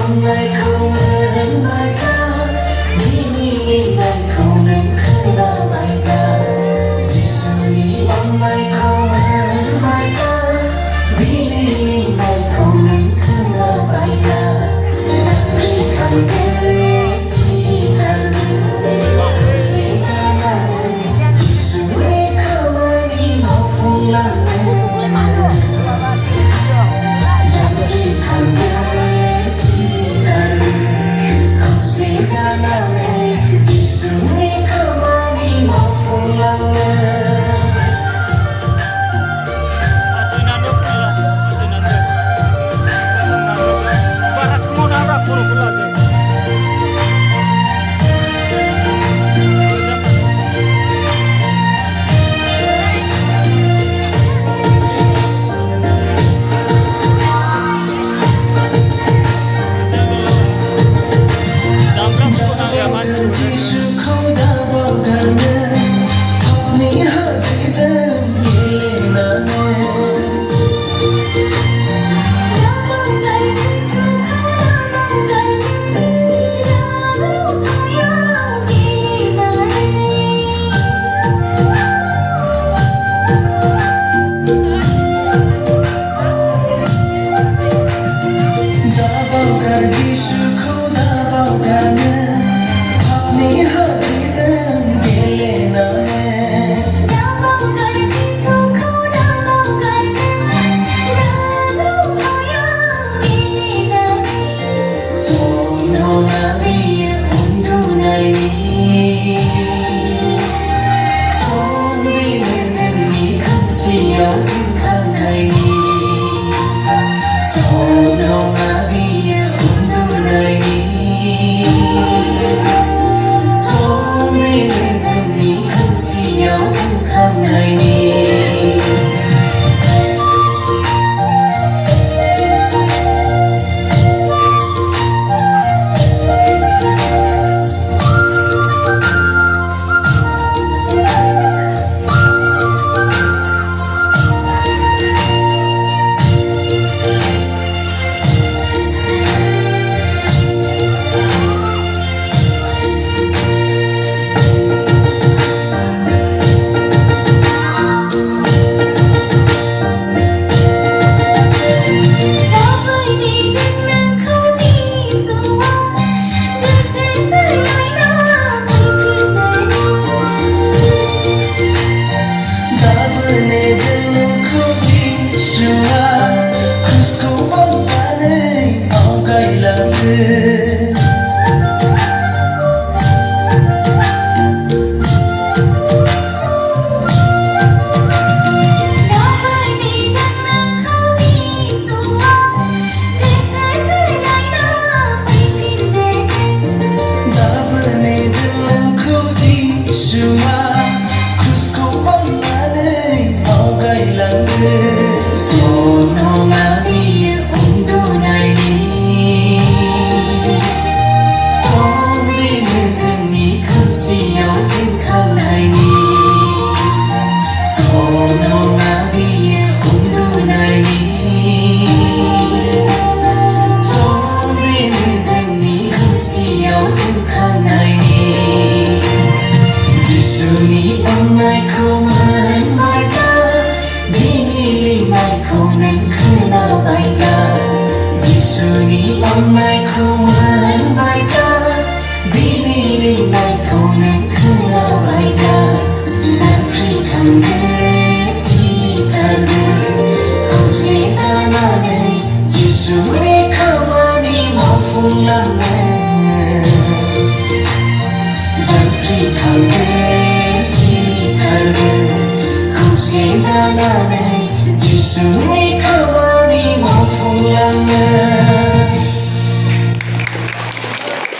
Onnaikou Mwnbai Bini Onnaikou Mwnbai Jisuni Onnaikou Mwnbai Bini Onnaikou Mwnbai Jangri Kangge Si Kalu Sejana Jisuni Kamani Maufung Lange Jangri Kangge Jisuni kamani maufung lange Jisuni Onnaikou Mwnbai Bini Onnaikou Mwnbai Jisuni Onnaikou Mwnbai Bini Onnaikou Mwnbai Jangri Kangge Si Kalu Sejana Jisuni kamani maufung lange Jangri Kangge Si Kalu Sejana Jisuni kamani maufung lange